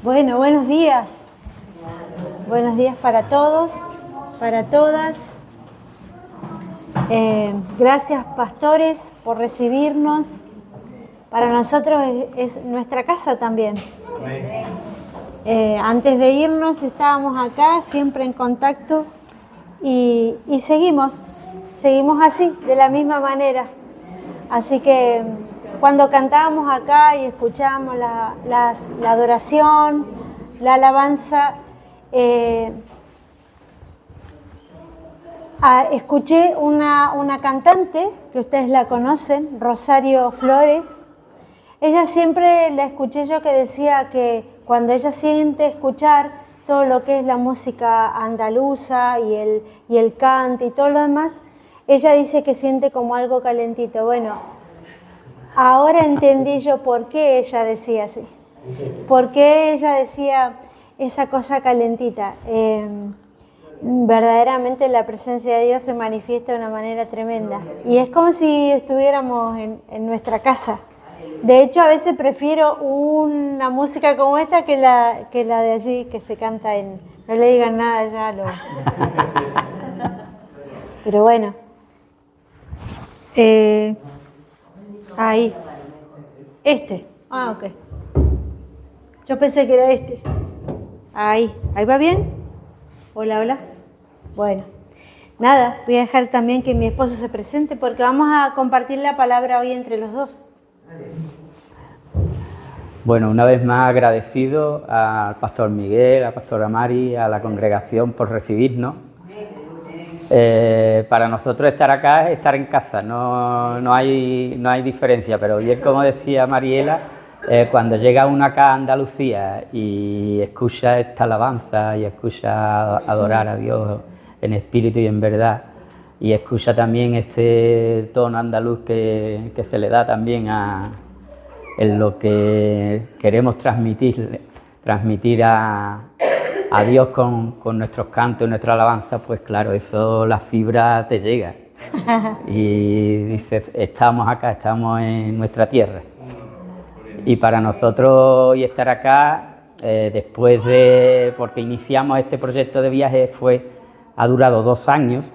Bueno, buenos días. Buenos días para todos, para todas. Gracias, pastores, por recibirnos. Para nosotros es nuestra casa también. Antes de irnos estábamos acá, siempre en contacto, y seguimos así, de la misma manera. Así que cuando cantábamos acá y escuchábamos la adoración, la alabanza, escuché una cantante, que ustedes la conocen, Rosario Flores. Ella siempre la escuché yo que decía que cuando ella siente escuchar todo lo que es la música andaluza y el cante y todo lo demás, ella dice que siente como algo calentito. Bueno, ahora entendí yo por qué ella decía así. Por qué ella decía esa cosa calentita. Verdaderamente la presencia de Dios se manifiesta de una manera tremenda. Y es como si estuviéramos en nuestra casa. De hecho, a veces prefiero una música como esta que la de allí, que se canta en... No le digan nada ya a los... Pero bueno. Ahí. Este. Ah, ok. Yo pensé que era este. Ahí. ¿Ahí va bien? Hola, hola. Bueno. Nada, voy a dejar también que mi esposo se presente porque vamos a compartir la palabra hoy entre los dos. Bueno, una vez más agradecido al pastor Miguel, a la pastora Mari, a la congregación por recibirnos. Para nosotros estar acá es estar en casa, no hay diferencia, pero bien como decía Mariela, cuando llega uno acá a Andalucía y escucha esta alabanza y escucha adorar a Dios en espíritu y en verdad, y escucha también este tono andaluz que se le da también en lo que queremos transmitir a Dios con nuestros cantos y nuestra alabanza, pues claro, eso, la fibra te llega. Y dices, estamos acá, estamos en nuestra tierra. Y para nosotros hoy estar acá, porque iniciamos este proyecto de viaje, ha durado 2 años.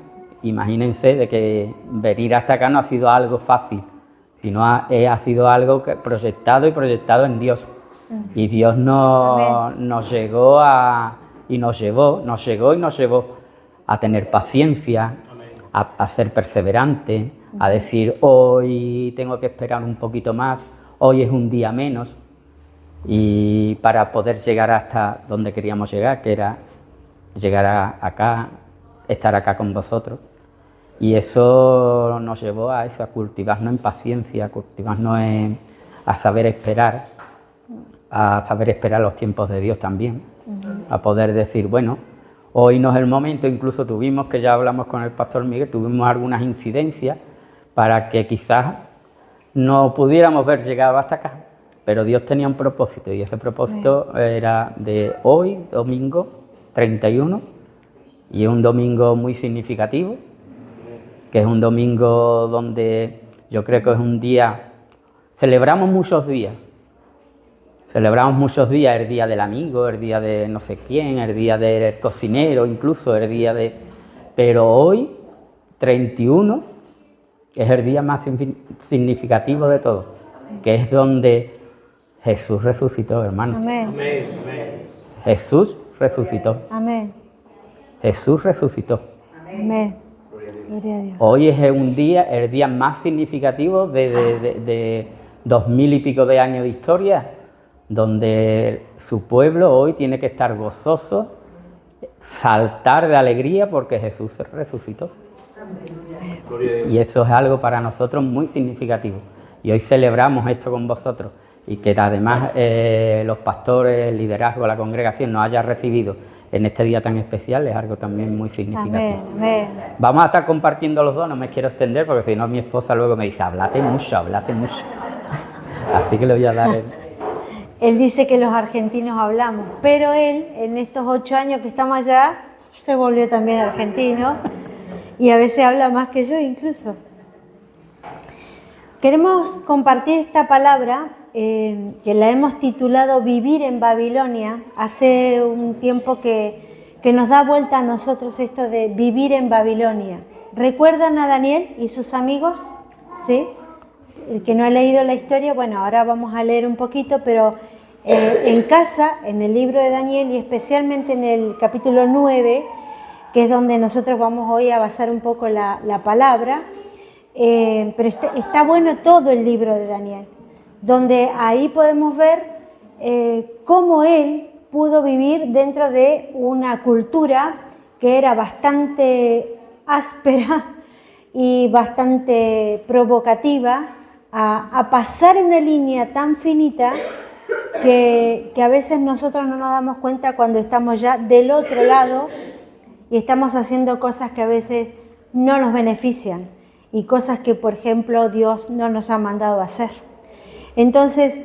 Imagínense de que venir hasta acá no ha sido algo fácil, sino ha sido algo proyectado en Dios. Y Dios nos llegó y nos llevó a tener paciencia, a ser perseverante, a decir, hoy tengo que esperar un poquito más, hoy es un día menos, y para poder llegar hasta donde queríamos llegar, que era llegar acá, estar acá con vosotros. Y eso nos llevó a eso, a cultivarnos en paciencia, a cultivarnos a saber esperar los tiempos de Dios también, a poder decir, bueno, hoy no es el momento. Incluso tuvimos, que ya hablamos con el pastor Miguel, tuvimos algunas incidencias para que quizás no pudiéramos haber llegado hasta acá, pero Dios tenía un propósito, y ese propósito era de hoy, domingo 31, y es un domingo muy significativo, que es un domingo donde yo creo que es un día, celebramos muchos días, el día del amigo, el día de no sé quién, el día del cocinero, incluso el día de... Pero hoy, 31, es el día más significativo de todo, que es donde Jesús resucitó, hermano. Amén. Jesús resucitó. Amén. Jesús resucitó. Amén. Gloria a Dios. Hoy es el día más significativo de 2000 y pico de años de historia, donde su pueblo hoy tiene que estar gozoso, saltar de alegría porque Jesús resucitó. Y eso es algo para nosotros muy significativo. Y hoy celebramos esto con vosotros, y que además los pastores, el liderazgo, la congregación nos haya recibido en este día tan especial es algo también muy significativo. Amén. Vamos a estar compartiendo los dos, no me quiero extender porque si no mi esposa luego me dice, háblate mucho. Así que le voy a dar Él dice que los argentinos hablamos, pero él, en estos 8 años que estamos allá, se volvió también argentino y a veces habla más que yo incluso. Queremos compartir esta palabra que la hemos titulado Vivir en Babilonia. Hace un tiempo que nos da vuelta a nosotros esto de vivir en Babilonia. ¿Recuerdan a Daniel y sus amigos? ¿Sí? El que no ha leído la historia, bueno, ahora vamos a leer un poquito, pero en casa, en el libro de Daniel y especialmente en el capítulo 9, que es donde nosotros vamos hoy a basar un poco la palabra, pero está bueno todo el libro de Daniel, donde ahí podemos ver cómo él pudo vivir dentro de una cultura que era bastante áspera y bastante provocativa, a pasar una línea tan finita que a veces nosotros no nos damos cuenta cuando estamos ya del otro lado y estamos haciendo cosas que a veces no nos benefician y cosas que, por ejemplo, Dios no nos ha mandado a hacer. Entonces,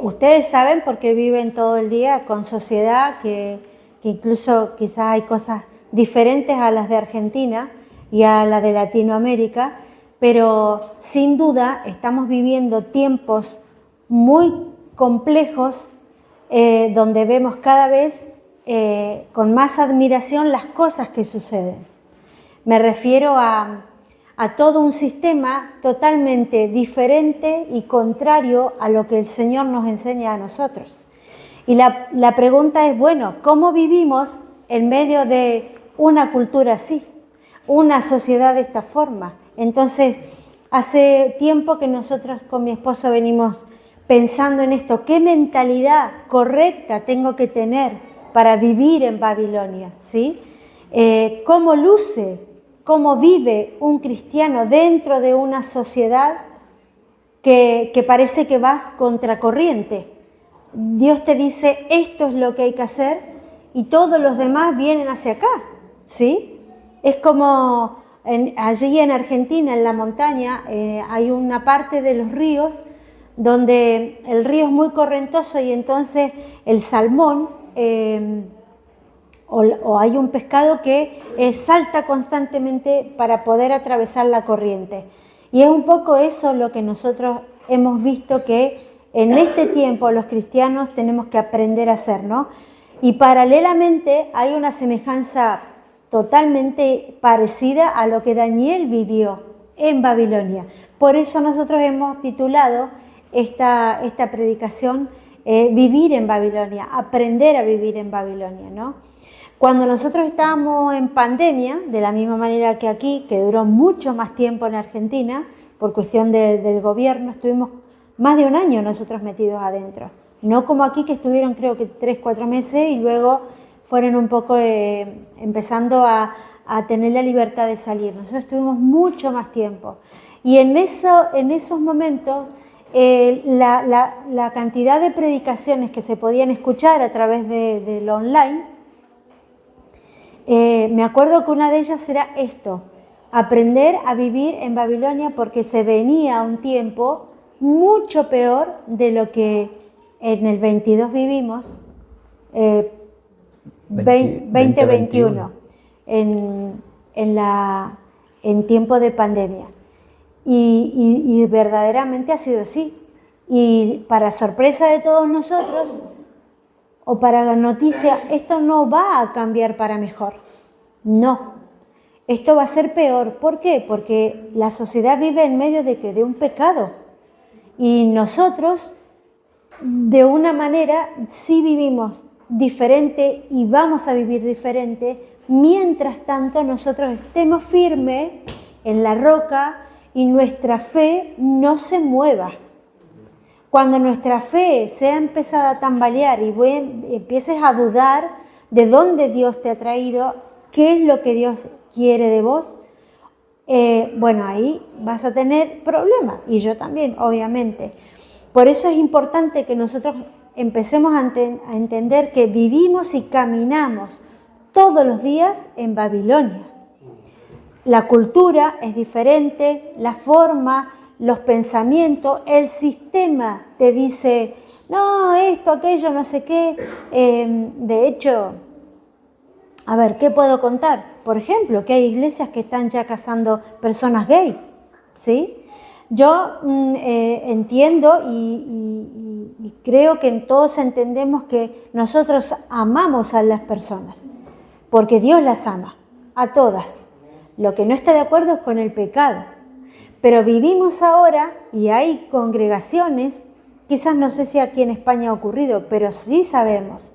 ustedes saben, porque viven todo el día con sociedad, que incluso quizás hay cosas diferentes a las de Argentina y a las de Latinoamérica, pero sin duda estamos viviendo tiempos muy complejos donde vemos cada vez con más admiración las cosas que suceden. Me refiero a todo un sistema totalmente diferente y contrario a lo que el Señor nos enseña a nosotros. Y la pregunta es, bueno, ¿cómo vivimos en medio de una cultura así, una sociedad de esta forma? Entonces, hace tiempo que nosotros con mi esposo venimos pensando en esto, ¿qué mentalidad correcta tengo que tener para vivir en Babilonia? ¿Sí? ¿Cómo luce, cómo vive un cristiano dentro de una sociedad que parece que vas contracorriente? Dios te dice, esto es lo que hay que hacer y todos los demás vienen hacia acá, ¿sí? Es como allí en Argentina, en la montaña, hay una parte de los ríos donde el río es muy correntoso y entonces el salmón o hay un pescado que salta constantemente para poder atravesar la corriente. Y es un poco eso lo que nosotros hemos visto que en este tiempo los cristianos tenemos que aprender a hacer, ¿no? Y paralelamente hay una semejanza totalmente parecida a lo que Daniel vivió en Babilonia. Por eso nosotros hemos titulado esta predicación Vivir en Babilonia, aprender a vivir en Babilonia, ¿no? Cuando nosotros estábamos en pandemia, de la misma manera que aquí, que duró mucho más tiempo en Argentina, por cuestión del gobierno, estuvimos más de un año nosotros metidos adentro. No como aquí, que estuvieron creo que 3-4 meses y luego fueron un poco empezando a tener la libertad de salir. Nosotros estuvimos mucho más tiempo. Y en esos momentos, la cantidad de predicaciones que se podían escuchar a través de lo online, me acuerdo que una de ellas era esto, aprender a vivir en Babilonia, porque se venía un tiempo mucho peor de lo que en el 22 vivimos, 2021, en tiempo de pandemia. Y verdaderamente ha sido así. Y para sorpresa de todos nosotros, o para la noticia, esto no va a cambiar para mejor. No. Esto va a ser peor. ¿Por qué? Porque la sociedad vive en medio de un pecado. Y nosotros, de una manera, sí vivimos diferente y vamos a vivir diferente. Mientras tanto, nosotros estemos firmes en la roca y nuestra fe no se mueva. Cuando nuestra fe sea empezada a tambalear y empieces a dudar de dónde Dios te ha traído, qué es lo que Dios quiere de vos, bueno, ahí vas a tener problemas, y yo también, obviamente. Por eso es importante que nosotros empecemos a entender que vivimos y caminamos todos los días en Babilonia. La cultura es diferente, la forma, los pensamientos, el sistema te dice, no, esto, aquello, no sé qué. De hecho, a ver, ¿qué puedo contar? Por ejemplo, que hay iglesias que están ya casando personas gay, ¿sí? Yo entiendo y creo que todos entendemos que nosotros amamos a las personas, porque Dios las ama, a todas. Lo que no está de acuerdo es con el pecado. Pero vivimos ahora y hay congregaciones, quizás no sé si aquí en España ha ocurrido, pero sí sabemos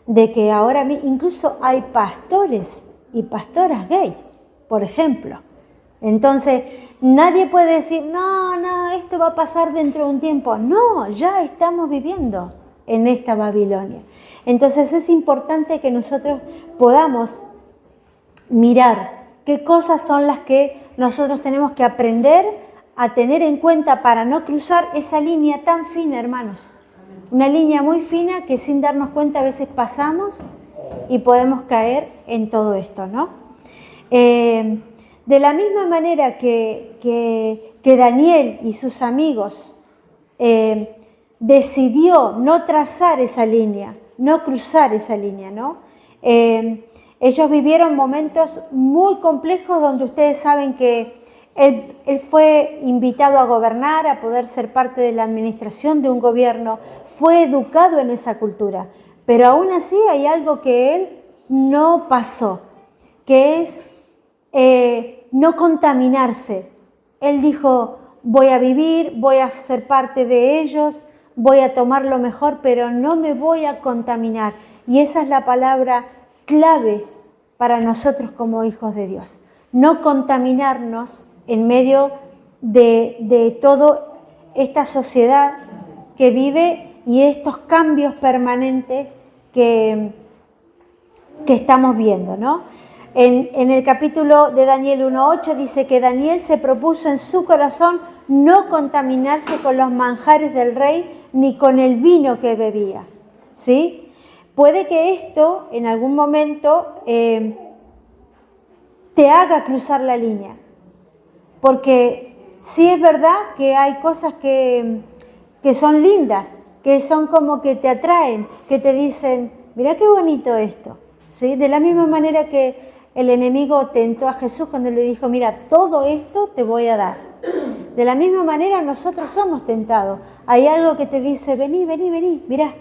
de que ahora incluso hay pastores y pastoras gay, por ejemplo. Entonces, nadie puede decir, no, esto va a pasar dentro de un tiempo. No, ya estamos viviendo en esta Babilonia. Entonces, es importante que nosotros podamos mirar qué cosas son las que nosotros tenemos que aprender a tener en cuenta para no cruzar esa línea tan fina, hermanos. Una línea muy fina que sin darnos cuenta a veces pasamos y podemos caer en todo esto, ¿no? De la misma manera que Daniel y sus amigos decidió no trazar esa línea, no cruzar esa línea, ¿no? Ellos vivieron momentos muy complejos donde ustedes saben que él fue invitado a gobernar, a poder ser parte de la administración de un gobierno, fue educado en esa cultura, pero aún así hay algo que él no pasó, que es no contaminarse. Él dijo, voy a vivir, voy a ser parte de ellos, voy a tomar lo mejor, pero no me voy a contaminar. Y esa es la palabra clave para nosotros como hijos de Dios. No contaminarnos en medio de toda esta sociedad que vive y estos cambios permanentes que estamos viendo, ¿no? En el capítulo de Daniel 1:8 dice que Daniel se propuso en su corazón no contaminarse con los manjares del rey ni con el vino que bebía, ¿sí? Puede que esto en algún momento te haga cruzar la línea, porque sí es verdad que hay cosas que son lindas, que son como que te atraen, que te dicen, mira qué bonito esto, ¿sí? De la misma manera que el enemigo tentó a Jesús cuando le dijo, mira, todo esto te voy a dar. De la misma manera nosotros somos tentados. Hay algo que te dice, vení, mirá.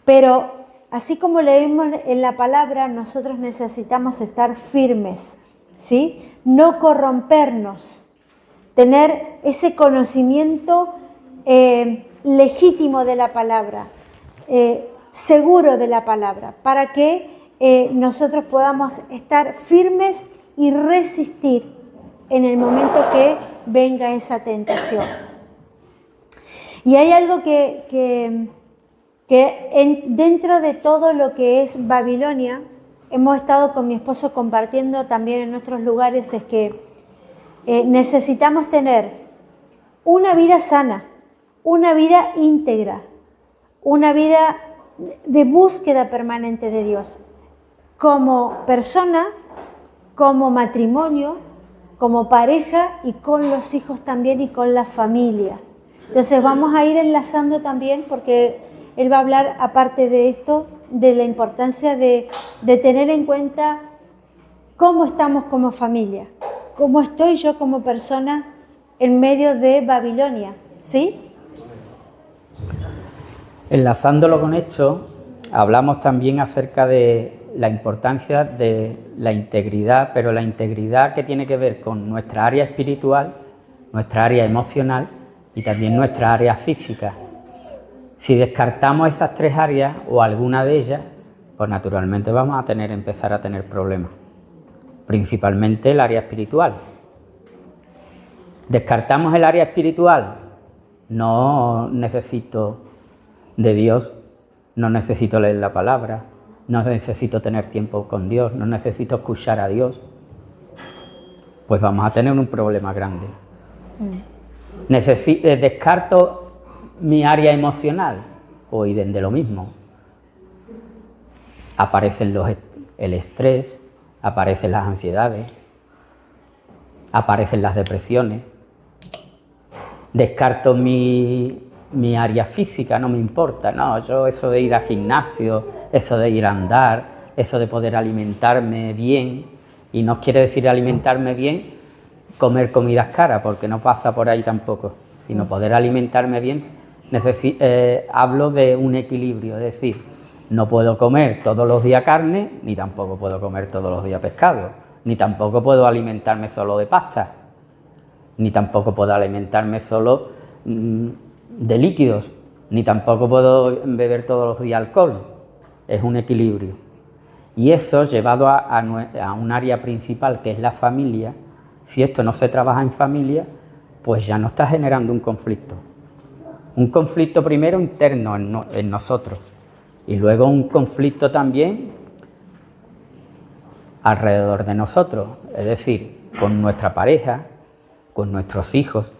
Pero así como leímos en la palabra, nosotros necesitamos estar firmes, ¿sí? No corrompernos, tener ese conocimiento legítimo de la palabra, seguro de la palabra, para que nosotros podamos estar firmes y resistir en el momento que venga esa tentación. Y hay algo que dentro de todo lo que es Babilonia, hemos estado con mi esposo compartiendo también en nuestros lugares, es que necesitamos tener una vida sana, una vida íntegra, una vida de búsqueda permanente de Dios, como persona, como matrimonio, como pareja y con los hijos también y con la familia. Entonces vamos a ir enlazando también porque él va a hablar aparte de esto, de la importancia de tener en cuenta cómo estamos como familia, cómo estoy yo como persona en medio de Babilonia, ¿sí? Enlazándolo con esto, hablamos también acerca de la importancia de la integridad, pero la integridad que tiene que ver con nuestra área espiritual, nuestra área emocional y también nuestra área física. Si descartamos esas tres áreas o alguna de ellas, pues naturalmente vamos a empezar a tener problemas, principalmente el área espiritual. Descartamos el área espiritual, no necesito de Dios, no necesito leer la palabra, no necesito tener tiempo con Dios, no necesito escuchar a Dios, pues vamos a tener un problema grande. Descarto mi área emocional, pues de lo mismo. Aparecen el estrés, aparecen las ansiedades, aparecen las depresiones. Descarto mi área física, no me importa, no, yo eso de ir al gimnasio, eso de ir a andar, eso de poder alimentarme bien, y no quiere decir alimentarme bien comer comidas caras, porque no pasa por ahí tampoco, sino poder alimentarme bien. Hablo de un equilibrio, es decir, no puedo comer todos los días carne, ni tampoco puedo comer todos los días pescado, ni tampoco puedo alimentarme solo de pasta, ni tampoco puedo alimentarme solo de líquidos, ni tampoco puedo beber todos los días alcohol. Es un equilibrio. Y eso, llevado a un área principal, que es la familia, si esto no se trabaja en familia, pues ya no está generando un conflicto. Un conflicto primero interno en nosotros, y luego un conflicto también alrededor de nosotros, es decir, con nuestra pareja, con nuestros hijos.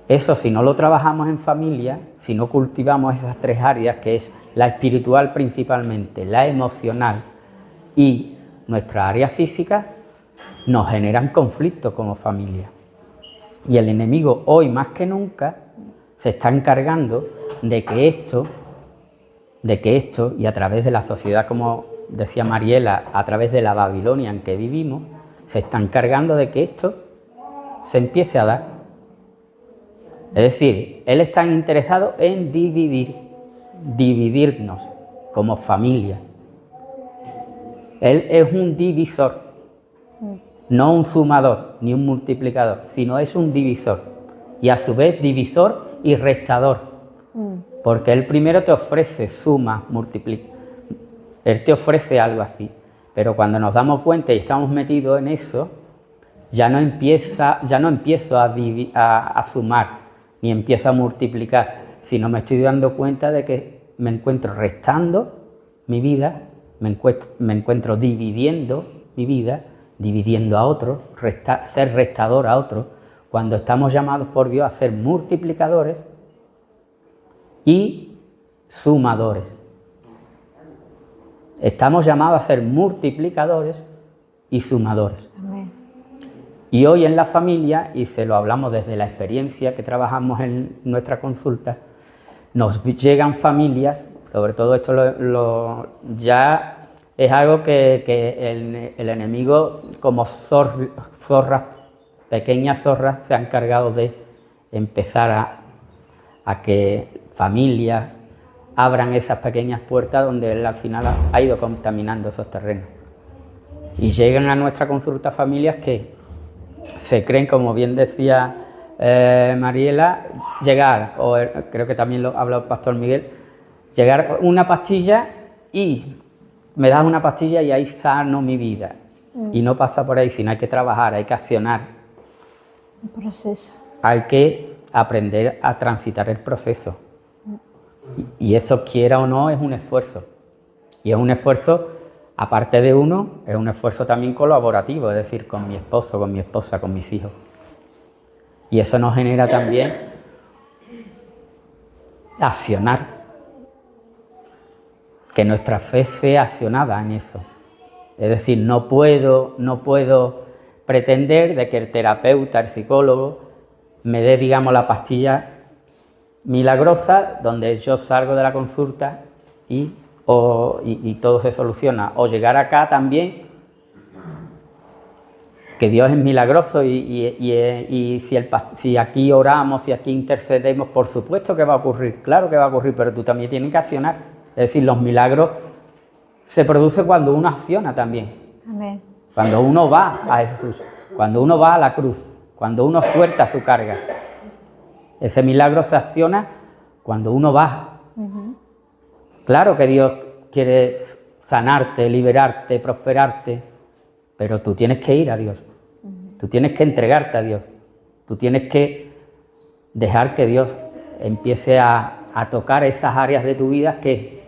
Eso, si no lo trabajamos en familia, si no cultivamos esas tres áreas, que es la espiritual principalmente, la emocional y nuestra área física, nos generan conflictos como familia. Y el enemigo, hoy más que nunca, se está encargando de que esto, y a través de la sociedad, como decía Mariela, a través de la Babilonia en que vivimos, se está encargando de que esto se empiece a dar. Es decir, él está interesado en dividirnos como familia. Él es un divisor, no un sumador ni un multiplicador, sino es un divisor. Y a su vez divisor y restador. Porque él primero te ofrece suma, multiplica. Él te ofrece algo así. Pero cuando nos damos cuenta y estamos metidos en eso, ya no empiezo a sumar, ni empiezo a multiplicar, sino me estoy dando cuenta de que me encuentro restando mi vida, me encuentro dividiendo mi vida, dividiendo a otros, ser restador a otros, cuando estamos llamados por Dios a ser multiplicadores y sumadores. Estamos llamados a ser multiplicadores y sumadores. Amén. Y hoy en la familia, y se lo hablamos desde la experiencia que trabajamos en nuestra consulta, nos llegan familias, sobre todo esto ya es algo que el enemigo, como zorras, pequeñas zorras, se ha encargado de empezar a que familias abran esas pequeñas puertas donde él al final ha ido contaminando esos terrenos. Y llegan a nuestra consulta familias que se creen, como bien decía Mariela, creo que también lo habló el pastor Miguel, llegar una pastilla y me das una pastilla y ahí sano mi vida. Y no pasa por ahí, sino hay que trabajar, hay que accionar. Un proceso. Hay que aprender a transitar el proceso. Y eso, quiera o no, es un esfuerzo. Y es un esfuerzo, aparte de uno, es un esfuerzo también colaborativo, es decir, con mi esposo, con mi esposa, con mis hijos. Y eso nos genera también accionar, que nuestra fe sea accionada en eso. Es decir, no puedo pretender de que el terapeuta, el psicólogo, me dé, digamos, la pastilla milagrosa donde yo salgo de la consulta y todo se soluciona. O llegar acá también, que Dios es milagroso y si aquí oramos, si aquí intercedemos, por supuesto que va a ocurrir, claro que va a ocurrir, pero tú también tienes que accionar. Es decir, los milagros se producen cuando uno acciona también. Amén. Cuando uno va a Jesús, cuando uno va a la cruz, cuando uno suelta su carga. Ese milagro se acciona cuando uno va. Claro que Dios quiere sanarte, liberarte, prosperarte, pero tú tienes que ir a Dios. Tú tienes que entregarte a Dios. Tú tienes que dejar que Dios empiece a tocar esas áreas de tu vida que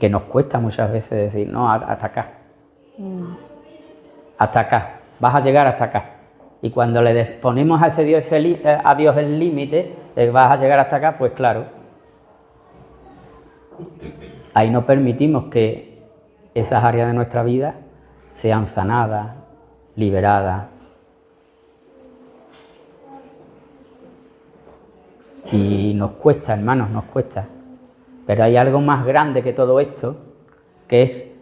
nos cuesta muchas veces decir, no, hasta acá. Hasta acá. Vas a llegar hasta acá. Y cuando le ponemos a Dios el límite, vas a llegar hasta acá, pues claro, ahí no permitimos que esas áreas de nuestra vida sean sanadas, liberadas. Y nos cuesta, hermanos, nos cuesta. Pero hay algo más grande que todo esto, que es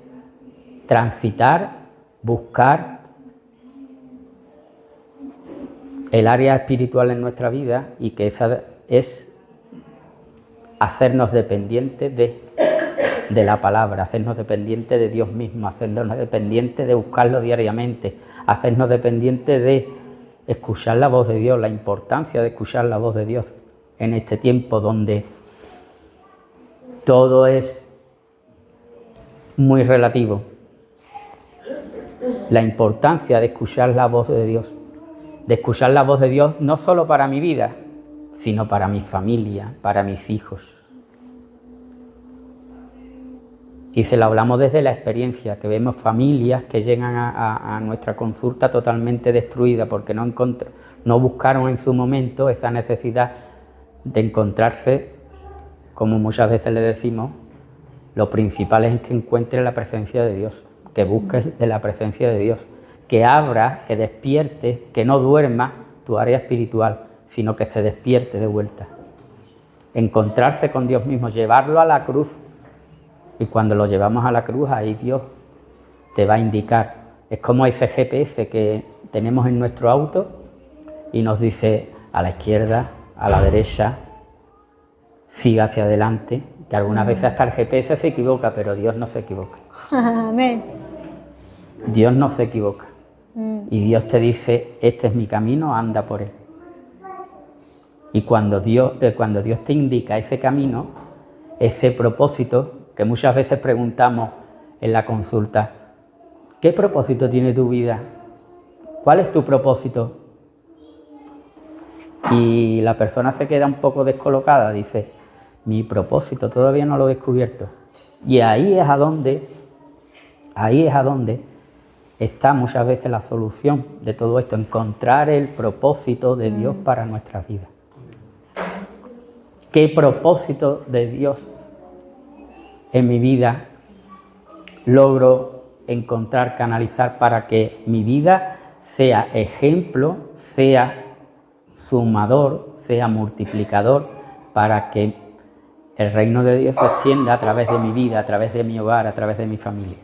transitar, buscar el área espiritual en nuestra vida y que esa es hacernos dependientes de la palabra, hacernos dependientes de Dios mismo, hacernos dependientes de buscarlo diariamente, hacernos dependientes de escuchar la voz de Dios, la importancia de escuchar la voz de Dios en este tiempo donde todo es muy relativo. La importancia de escuchar la voz de Dios, no solo para mi vida, sino para mi familia, para mis hijos. Y se lo hablamos desde la experiencia, que vemos familias que llegan a nuestra consulta totalmente destruidas porque no buscaron en su momento esa necesidad de encontrarse, como muchas veces le decimos, lo principal es que encuentres la presencia de Dios, que busques de la presencia de Dios, que abra, que despiertes, que no duerma tu área espiritual, sino que se despierte de vuelta. Encontrarse con Dios mismo, llevarlo a la cruz. Y cuando lo llevamos a la cruz, ahí Dios te va a indicar. Es como ese GPS que tenemos en nuestro auto y nos dice a la izquierda, a la derecha, siga hacia adelante, que algunas veces hasta el GPS se equivoca, pero Dios no se equivoca. Amén. Dios no se equivoca. Y Dios te dice, este es mi camino, anda por él. Y cuando Dios te indica ese camino, ese propósito, que muchas veces preguntamos en la consulta, ¿qué propósito tiene tu vida? ¿Cuál es tu propósito? Y la persona se queda un poco descolocada, dice, mi propósito todavía no lo he descubierto. Y ahí es a donde está muchas veces la solución de todo esto, encontrar el propósito de Dios para nuestras vidas. ¿Qué propósito de Dios en mi vida logro encontrar, canalizar para que mi vida sea ejemplo, sea sumador, sea multiplicador, para que el reino de Dios se extienda a través de mi vida, a través de mi hogar, a través de mi familia?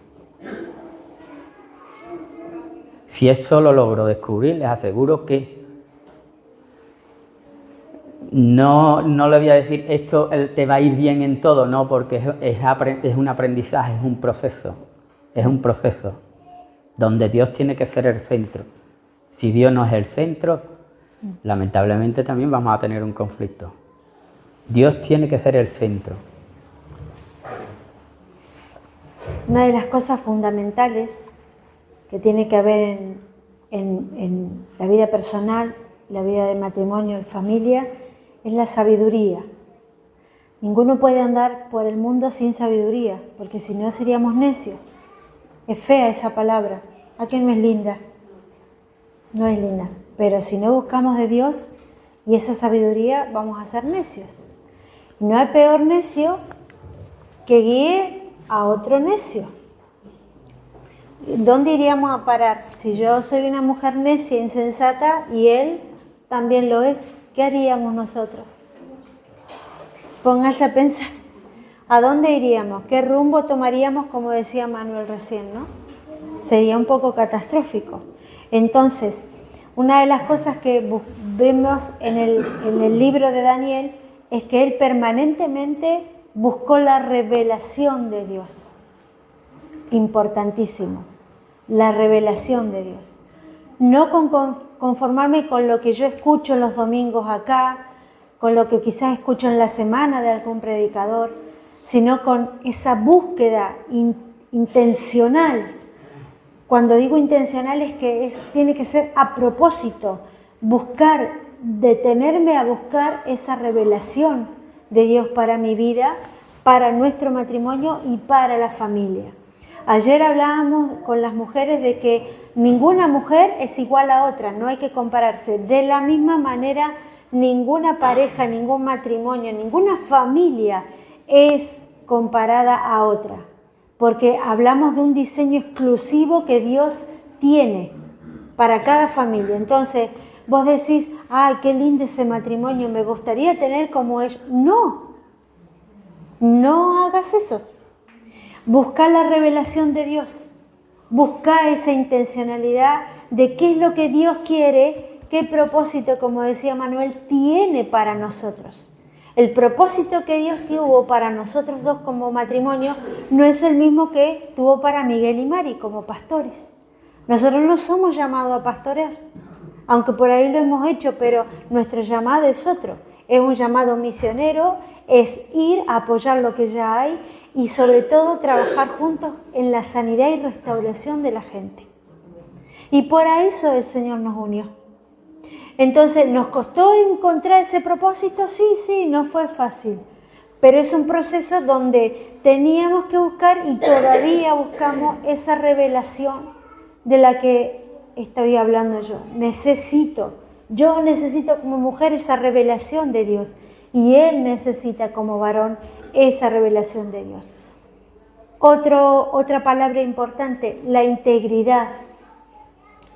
Si eso lo logro descubrir, les aseguro que no le voy a decir esto te va a ir bien en todo, no, porque es un aprendizaje, es un proceso donde Dios tiene que ser el centro. Si Dios no es el centro, lamentablemente también vamos a tener un conflicto. Dios tiene que ser el centro. Una de las cosas fundamentales que tiene que haber en la vida personal, la vida de matrimonio y familia, es la sabiduría. Ninguno puede andar por el mundo sin sabiduría, porque si no seríamos necios. Es fea esa palabra. ¿A qué no es linda? No es linda. Pero si no buscamos de Dios y esa sabiduría, vamos a ser necios. No hay peor necio que guíe a otro necio. ¿Dónde iríamos a parar? Si yo soy una mujer necia, insensata, y él también lo es, ¿qué haríamos nosotros? Póngase a pensar, ¿a dónde iríamos? ¿Qué rumbo tomaríamos, como decía Manuel recién, ¿no? Sería un poco catastrófico. Entonces, una de las cosas que vemos en el libro de Daniel es que él permanentemente buscó la revelación de Dios. Importantísimo, la revelación de Dios. No conformarme con lo que yo escucho los domingos acá, con lo que quizás escucho en la semana de algún predicador, sino con esa búsqueda intencional. Cuando digo intencional es que tiene que ser a propósito, detenerme a buscar esa revelación de Dios para mi vida, para nuestro matrimonio y para la familia. Ayer hablábamos con las mujeres de que ninguna mujer es igual a otra, no hay que compararse. De la misma manera, ninguna pareja, ningún matrimonio, ninguna familia es comparada a otra, porque hablamos de un diseño exclusivo que Dios tiene para cada familia. Entonces, vos decís, ¡ay, qué lindo ese matrimonio! Me gustaría tener como ellos. No hagas eso. Busca la revelación de Dios. Busca esa intencionalidad de qué es lo que Dios quiere qué propósito, como decía Manuel, tiene para nosotros. El propósito que Dios tuvo para nosotros dos como matrimonio no es el mismo que tuvo para Miguel y Mari como pastores. Nosotros no somos llamados a pastorear, aunque por ahí lo hemos hecho, pero nuestro llamado es otro. Es un llamado misionero, es ir a apoyar lo que ya hay y sobre todo trabajar juntos en la sanidad y restauración de la gente. Y por eso el Señor nos unió. Entonces, ¿nos costó encontrar ese propósito? Sí, no fue fácil. Pero es un proceso donde teníamos que buscar y todavía buscamos esa revelación de la que estoy hablando yo. Yo necesito como mujer esa revelación de Dios y él necesita como varón esa revelación de Dios. Otra palabra importante, la integridad.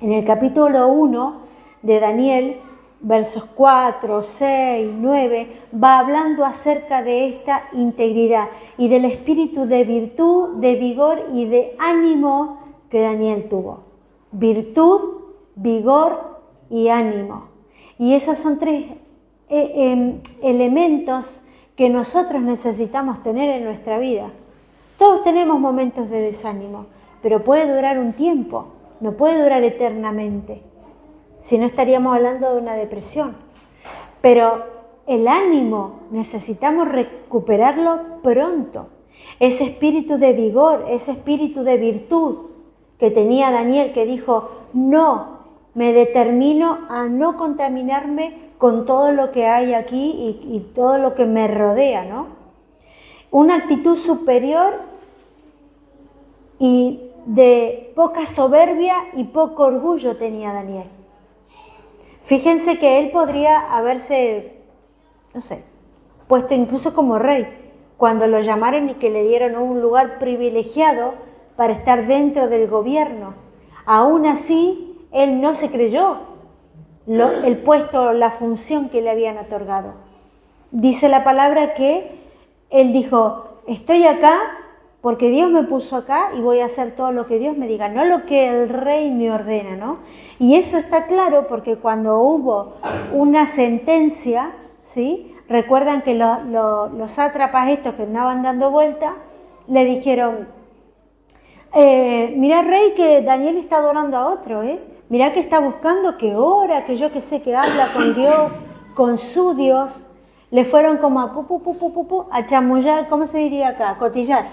En el capítulo 1 de Daniel, versos 4, 6, 9, va hablando acerca de esta integridad y del espíritu de virtud, de vigor y de ánimo que Daniel tuvo. Virtud, vigor y ánimo. Y esos son tres elementos que nosotros necesitamos tener en nuestra vida. Todos tenemos momentos de desánimo, pero puede durar un tiempo, no puede durar eternamente. Si no, estaríamos hablando de una depresión. Pero el ánimo necesitamos recuperarlo pronto. Ese espíritu de vigor, ese espíritu de virtud que tenía Daniel, que dijo, no, me determino a no contaminarme con todo lo que hay aquí y todo lo que me rodea, ¿no? Una actitud superior y de poca soberbia y poco orgullo tenía Daniel. Fíjense que él podría haberse, puesto incluso como rey, cuando lo llamaron y que le dieron un lugar privilegiado para estar dentro del gobierno. Aún así, él no se creyó el puesto, la función que le habían otorgado. Dice la palabra que él dijo, estoy acá porque Dios me puso acá y voy a hacer todo lo que Dios me diga, no lo que el rey me ordena, ¿no? Y eso está claro porque cuando hubo una sentencia, ¿sí? Recuerdan que los sátrapas estos que andaban dando vuelta, le dijeron, mira rey que Daniel está adorando a otro, mira que está buscando, que ora, que yo que sé, que habla con Dios, con su Dios. Le fueron como a chamullar, ¿cómo se diría acá? A cotillar.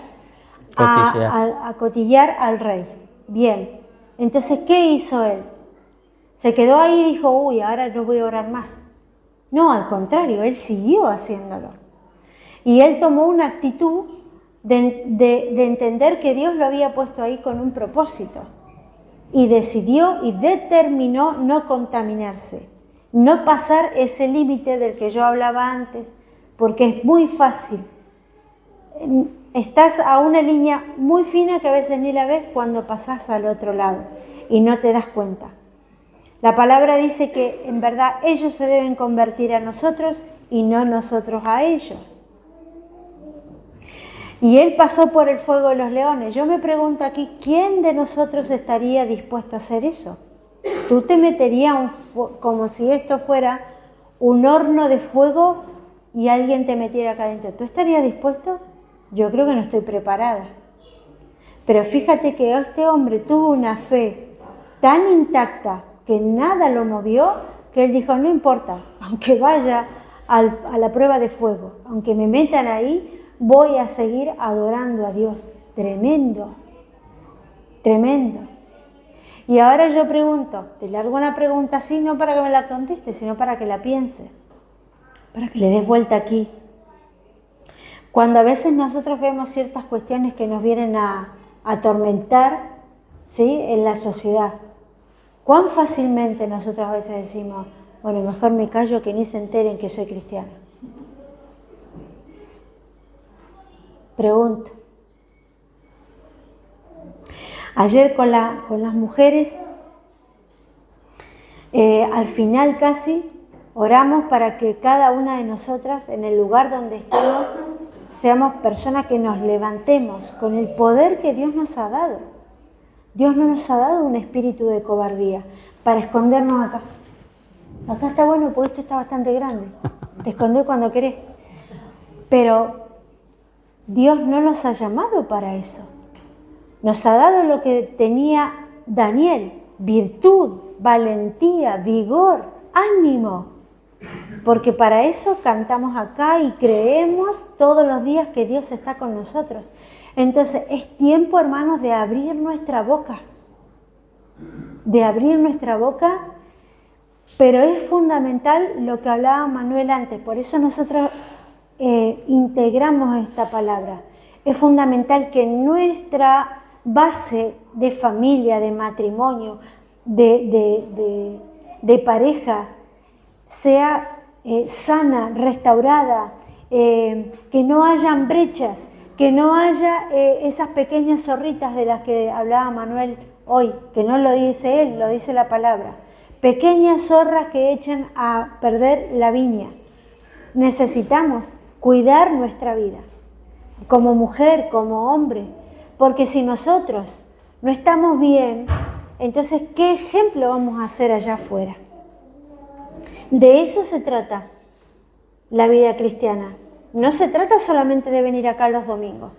A cotillar al rey. Bien, entonces, ¿qué hizo él? Se quedó ahí y dijo, uy, ahora no voy a orar más. No, al contrario, él siguió haciéndolo. Y él tomó una actitud de entender que Dios lo había puesto ahí con un propósito. Y decidió y determinó no contaminarse, no pasar ese límite del que yo hablaba antes, porque es muy fácil. Estás a una línea muy fina que a veces ni la ves cuando pasás al otro lado y no te das cuenta. La palabra dice que en verdad ellos se deben convertir a nosotros y no nosotros a ellos. Y él pasó por el fuego de los leones. Yo me pregunto aquí, ¿quién de nosotros estaría dispuesto a hacer eso? ¿Tú te meterías como si esto fuera un horno de fuego y alguien te metiera acá adentro? ¿Tú estarías dispuesto? Yo creo que no estoy preparada. Pero fíjate que este hombre tuvo una fe tan intacta que nada lo movió, que él dijo, no importa, aunque vaya a la prueba de fuego, aunque me metan ahí, voy a seguir adorando a Dios. Tremendo, tremendo. Y ahora yo pregunto, te le hago una pregunta así, no para que me la conteste, sino para que la piense, para que le des vuelta aquí. Cuando a veces nosotros vemos ciertas cuestiones que nos vienen a atormentar, ¿sí?, en la sociedad, ¿cuán fácilmente nosotros a veces decimos, bueno, mejor me callo que ni se enteren que soy cristiano? Pregunto. Ayer con las mujeres, al final casi, oramos para que cada una de nosotras, en el lugar donde estemos, seamos personas que nos levantemos con el poder que Dios nos ha dado. Dios no nos ha dado un espíritu de cobardía para escondernos acá. Acá está bueno porque esto está bastante grande. Te escondes cuando querés. Pero Dios no nos ha llamado para eso. Nos ha dado lo que tenía Daniel: virtud, valentía, vigor, ánimo. Porque para eso cantamos acá y creemos todos los días que Dios está con nosotros. Entonces es tiempo, hermanos, de abrir nuestra boca. De abrir nuestra boca, pero es fundamental lo que hablaba Manuel antes. Por eso nosotros integramos esta palabra. Es fundamental que nuestra base de familia, de matrimonio, de pareja, sea sana, restaurada, que no hayan brechas, que no haya esas pequeñas zorritas de las que hablaba Manuel hoy, que no lo dice él, lo dice la palabra. Pequeñas zorras que echan a perder la viña. Necesitamos cuidar nuestra vida, como mujer, como hombre, porque si nosotros no estamos bien, entonces ¿qué ejemplo vamos a hacer allá afuera? De eso se trata la vida cristiana. No se trata solamente de venir acá los domingos,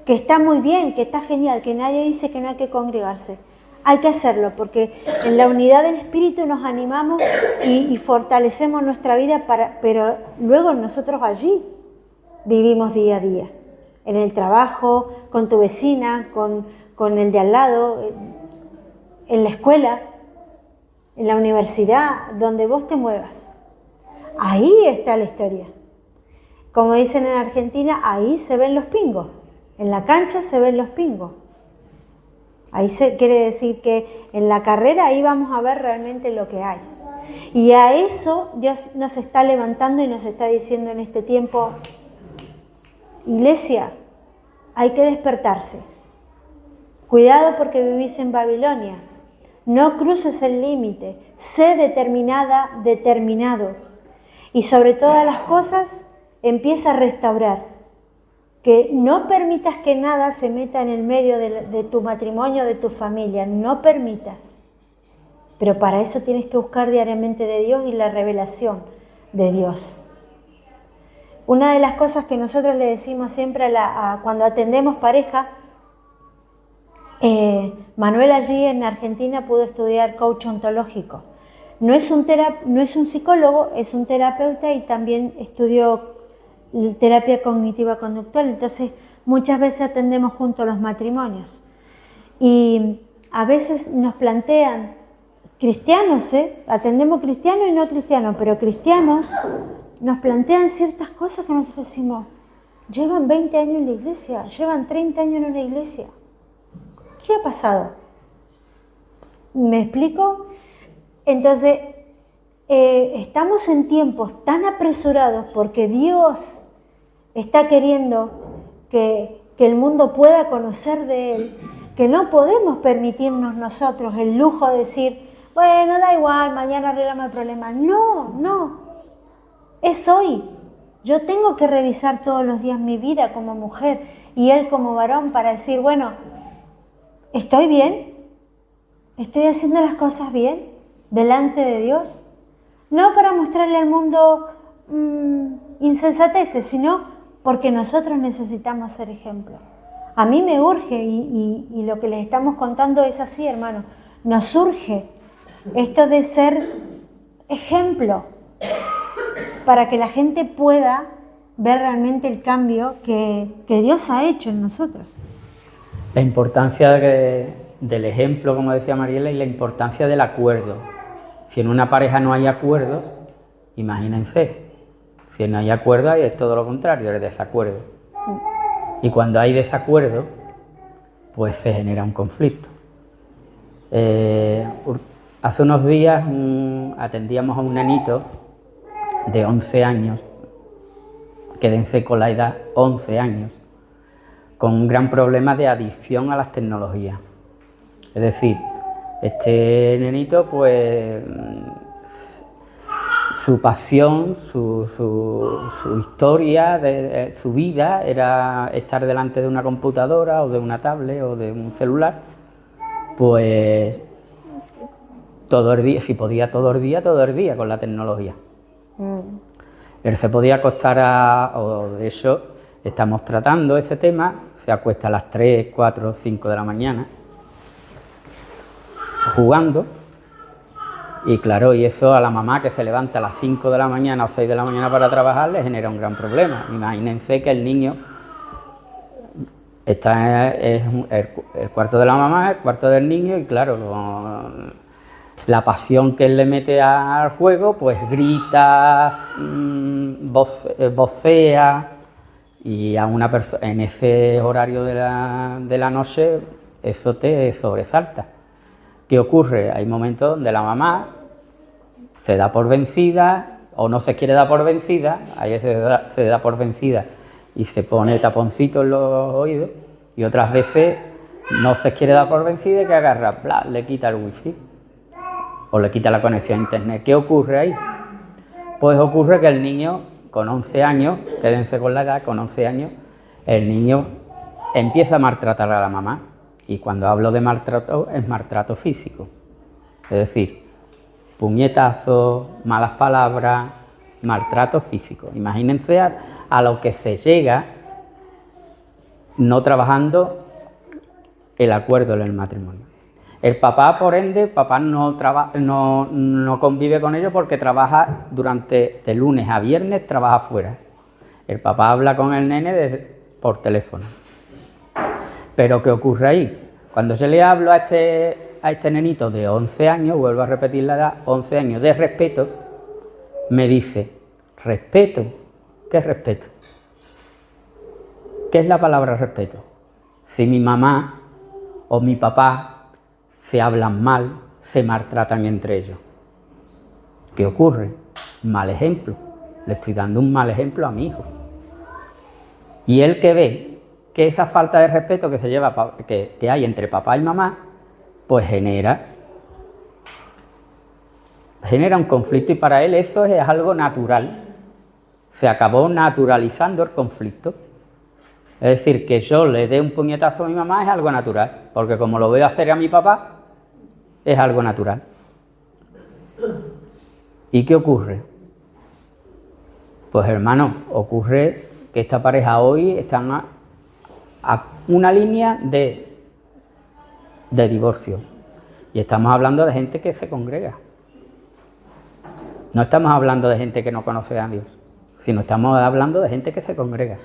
que está muy bien, que está genial, que nadie dice que no hay que congregarse. Hay que hacerlo porque en la unidad del Espíritu nos animamos y fortalecemos nuestra vida, pero luego nosotros allí vivimos día a día. En el trabajo, con tu vecina, con el de al lado, en la escuela, en la universidad, donde vos te muevas. Ahí está la historia. Como dicen en Argentina, ahí se ven los pingos. En la cancha se ven los pingos. Ahí quiere decir que en la carrera ahí vamos a ver realmente lo que hay. Y a eso Dios nos está levantando y nos está diciendo en este tiempo: Iglesia, hay que despertarse. Cuidado porque vivís en Babilonia. No cruces el límite. Sé determinada, determinado. Y sobre todas las cosas, empieza a restaurar. Que no permitas que nada se meta en el medio de tu matrimonio, de tu familia. No permitas. Pero para eso tienes que buscar diariamente de Dios y la revelación de Dios. Una de las cosas que nosotros le decimos siempre cuando atendemos pareja, Manuel allí en Argentina pudo estudiar coach ontológico. No es un psicólogo, es un terapeuta y también estudió terapia cognitiva conductual. Entonces muchas veces atendemos juntos los matrimonios. Y a veces nos plantean, cristianos, atendemos cristianos y no cristianos, pero cristianos nos plantean ciertas cosas que nosotros decimos: llevan 20 años en la iglesia, llevan 30 años en una iglesia. ¿Qué ha pasado? ¿Me explico? Entonces, estamos en tiempos tan apresurados porque Dios está queriendo que el mundo pueda conocer de Él, que no podemos permitirnos nosotros el lujo de decir: bueno, da igual, mañana arreglamos el problema. No, es hoy. Yo tengo que revisar todos los días mi vida como mujer y él como varón para decir: bueno, ¿estoy bien? ¿Estoy haciendo las cosas bien delante de Dios? No para mostrarle al mundo insensateces, sino porque nosotros necesitamos ser ejemplo. A mí me urge, y lo que les estamos contando es así, hermano. Nos urge esto de ser ejemplo para que la gente pueda ver realmente el cambio que Dios ha hecho en nosotros. La importancia del ejemplo, como decía Mariela, y la importancia del acuerdo. Si en una pareja no hay acuerdos, imagínense, si no hay acuerdo, es todo lo contrario, el desacuerdo. Y cuando hay desacuerdo, pues se genera un conflicto. Hace unos días atendíamos a un nenito de 11 años, quédense con la edad, 11 años, con un gran problema de adicción a las tecnologías. Es decir, este nenito, pues, su pasión, su historia, su vida era estar delante de una computadora o de una tablet o de un celular, pues todo el día, si podía todo el día con la tecnología. Él se podía acostar o de hecho estamos tratando ese tema, se acuesta a las 3, 4, 5 de la mañana jugando. Y claro, y eso a la mamá que se levanta a las 5 de la mañana o 6 de la mañana para trabajar le genera un gran problema. Imagínense que el niño es el cuarto de la mamá, el cuarto del niño, y claro, la pasión que él le mete al juego, pues grita, vocea, y a una persona en ese horario de la noche eso te sobresalta. ¿Qué ocurre? Hay momentos donde la mamá se da por vencida o no se quiere dar por vencida, ahí se da por vencida y se pone taponcito en los oídos, y otras veces no se quiere dar por vencida y que agarra, bla, le quita el wifi o le quita la conexión a internet. ¿Qué ocurre ahí? Pues ocurre que el niño con 11 años, quédense con la edad, con 11 años, el niño empieza a maltratar a la mamá. Y cuando hablo de maltrato, es maltrato físico. Es decir, puñetazos, malas palabras, maltrato físico. Imagínense a lo que se llega no trabajando el acuerdo en el matrimonio. El papá, por ende, no convive con ellos porque trabaja de lunes a viernes, trabaja fuera. El papá habla con el nene por teléfono. Pero ¿qué ocurre ahí? Cuando yo le hablo a este nenito de 11 años, vuelvo a repetir la edad, 11 años de respeto, me dice, ¿respeto? ¿Qué es respeto? ¿Qué es la palabra respeto? Si mi mamá o mi papá se hablan mal, se maltratan entre ellos. ¿Qué ocurre? Mal ejemplo. Le estoy dando un mal ejemplo a mi hijo. Y él que ve que esa falta de respeto que se lleva, que hay entre papá y mamá, pues genera un conflicto, y para él eso es algo natural. Se acabó naturalizando el conflicto. Es decir, que yo le dé un puñetazo a mi mamá es algo natural, porque como lo veo hacer a mi papá, es algo natural. ¿Y qué ocurre? Pues hermano, ocurre que esta pareja hoy están a una línea de divorcio. Y estamos hablando de gente que se congrega. No estamos hablando de gente que no conoce a Dios, sino estamos hablando de gente que se congrega.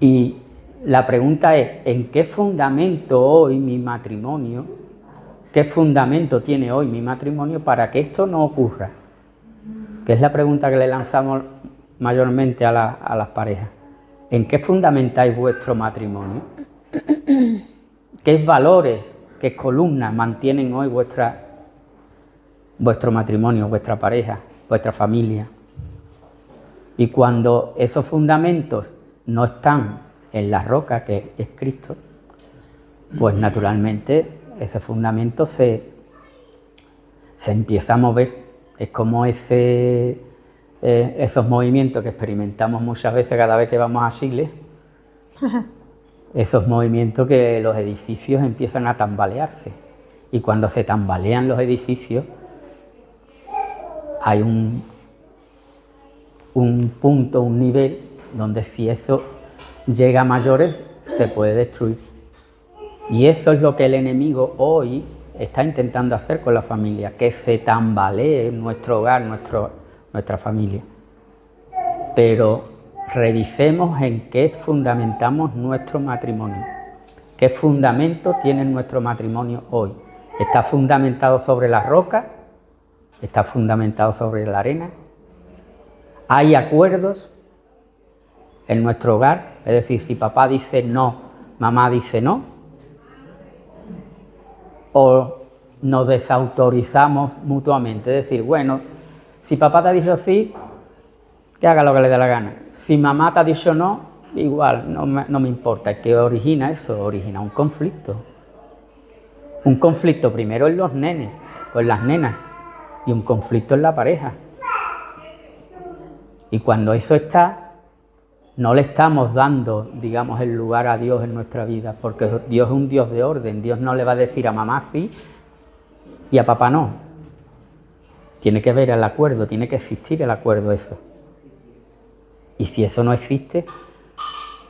Y la pregunta es, ¿en qué fundamento hoy mi matrimonio, qué fundamento tiene hoy mi matrimonio para que esto no ocurra? Que es la pregunta que le lanzamos mayormente a las parejas. ¿En qué fundamentáis vuestro matrimonio? ¿Qué valores, qué columnas mantienen hoy vuestro matrimonio, vuestra pareja, vuestra familia? Y cuando esos fundamentos no están en la roca que es Cristo, pues naturalmente ese fundamento se empieza a mover. Es como esos movimientos que experimentamos muchas veces cada vez que vamos a Chile, esos movimientos que los edificios empiezan a tambalearse, y cuando se tambalean los edificios hay un punto, un nivel donde si eso llega a mayores se puede destruir, y eso es lo que el enemigo hoy está intentando hacer con la familia, que se tambalee nuestro hogar, nuestra familia. Pero revisemos en qué fundamentamos nuestro matrimonio. ¿Qué fundamento tiene nuestro matrimonio hoy? ¿Está fundamentado sobre la roca? ¿Está fundamentado sobre la arena? ¿Hay acuerdos en nuestro hogar? Es decir, si papá dice no, mamá dice no. ¿O nos desautorizamos mutuamente? Es decir, bueno, si papá te ha dicho sí, que haga lo que le dé la gana. Si mamá te ha dicho no, igual, no me importa. ¿Qué origina eso? Origina un conflicto. Un conflicto primero en los nenes o en las nenas, y un conflicto en la pareja. Y cuando eso está, no le estamos dando, digamos, el lugar a Dios en nuestra vida, porque Dios es un Dios de orden. Dios no le va a decir a mamá sí y a papá no. Tiene que haber el acuerdo, tiene que existir el acuerdo eso. Y si eso no existe,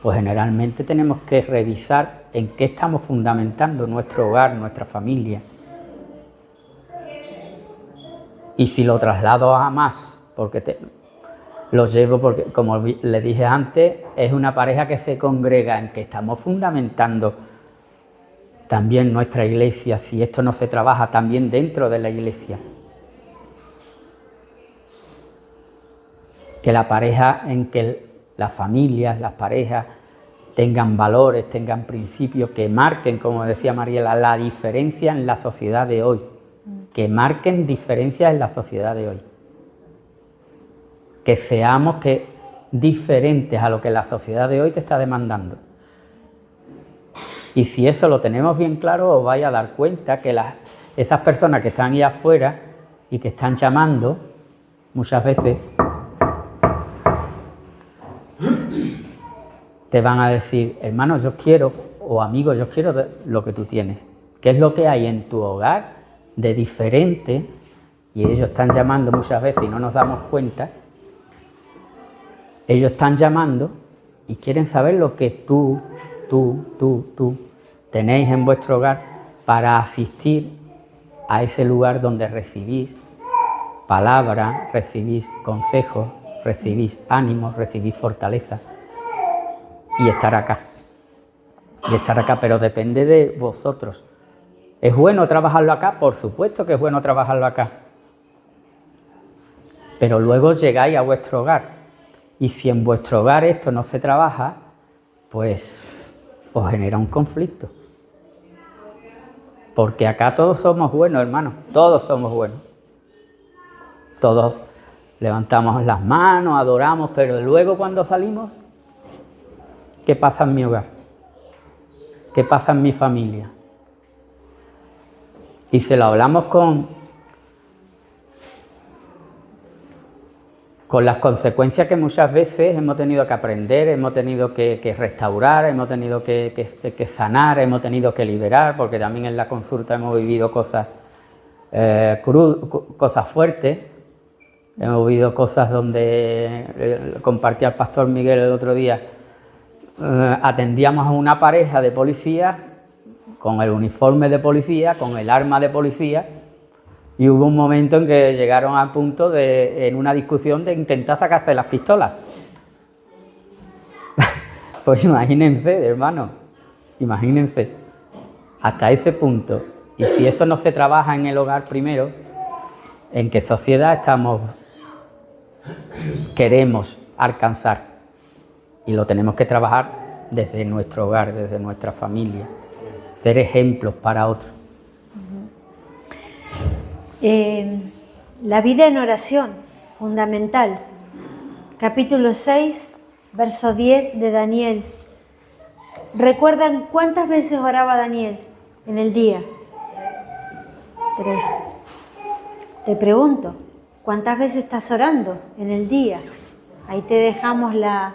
pues generalmente tenemos que revisar en qué estamos fundamentando nuestro hogar, nuestra familia. Y si lo traslado a más, porque lo llevo porque, como le dije antes, es una pareja que se congrega, en que estamos fundamentando también nuestra iglesia, si esto no se trabaja también dentro de la iglesia. Que la pareja, en que las familias, las parejas tengan valores, tengan principios que marquen, como decía Mariela, la diferencia en la sociedad de hoy. Que marquen diferencias en la sociedad de hoy. Que seamos diferentes a lo que la sociedad de hoy te está demandando. Y si eso lo tenemos bien claro, os vais a dar cuenta que esas personas que están ahí afuera y que están llamando, muchas veces te van a decir, hermano, yo quiero, o amigo, yo quiero lo que tú tienes. ¿Qué es lo que hay en tu hogar de diferente? Y ellos están llamando muchas veces y no nos damos cuenta. Ellos están llamando y quieren saber lo que tú tenéis en vuestro hogar para asistir a ese lugar donde recibís palabra, recibís consejos, recibís ánimos, recibís fortaleza y estar acá. Pero depende de vosotros. ¿Es bueno trabajarlo acá? Por supuesto que es bueno trabajarlo acá. Pero luego llegáis a vuestro hogar. Y si en vuestro hogar esto no se trabaja, pues os genera un conflicto. Porque acá todos somos buenos, hermanos. Todos somos buenos. Todos levantamos las manos, adoramos, pero luego cuando salimos, ¿qué pasa en mi hogar? ¿Qué pasa en mi familia? Y se lo hablamos con las consecuencias que muchas veces hemos tenido que aprender, hemos tenido que restaurar, hemos tenido que sanar, hemos tenido que liberar, porque también en la consulta hemos vivido cosas cosas fuertes. Hemos vivido cosas donde compartía el pastor Miguel el otro día. Atendíamos a una pareja de policías con el uniforme de policía, con el arma de policía, y hubo un momento en que llegaron al punto en una discusión de intentar sacarse las pistolas. Pues imagínense, hermano, imagínense, hasta ese punto. Y si eso no se trabaja en el hogar primero, ¿en qué sociedad queremos alcanzar? Y lo tenemos que trabajar desde nuestro hogar, desde nuestra familia, ser ejemplos para otros. La vida en oración, fundamental. Capítulo 6, verso 10 de Daniel. ¿Recuerdan cuántas veces oraba Daniel en el día? 3. Te pregunto, ¿cuántas veces estás orando en el día? Ahí te dejamos la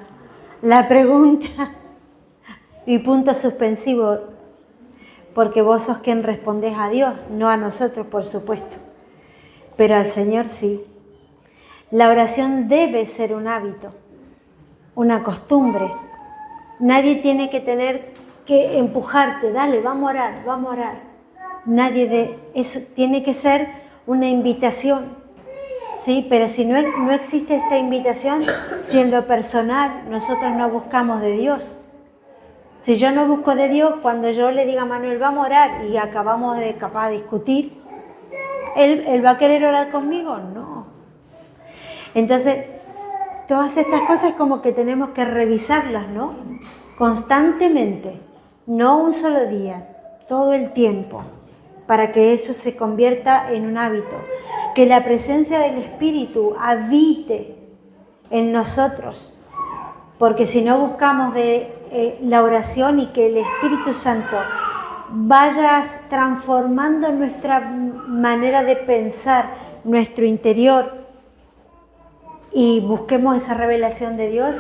pregunta y punto suspensivo, porque vos sos quien respondés a Dios, no a nosotros, por supuesto, pero al Señor sí. La oración debe ser un hábito, una costumbre. Nadie tiene que tener que empujarte, dale, vamos a orar, vamos a orar. Eso tiene que ser una invitación, ¿sí? Pero si no existe esta invitación, si en lo personal nosotros no buscamos de Dios. Si yo no busco de Dios, cuando yo le diga a Manuel, vamos a orar, y acabamos de capaz de discutir, ¿él va a querer orar conmigo? No. Entonces, todas estas cosas como que tenemos que revisarlas, ¿no? Constantemente, no un solo día, todo el tiempo, para que eso se convierta en un hábito. Que la presencia del Espíritu habite en nosotros, porque si no buscamos de la oración y que el Espíritu Santo vaya transformando nuestra manera de pensar, nuestro interior, y busquemos esa revelación de Dios,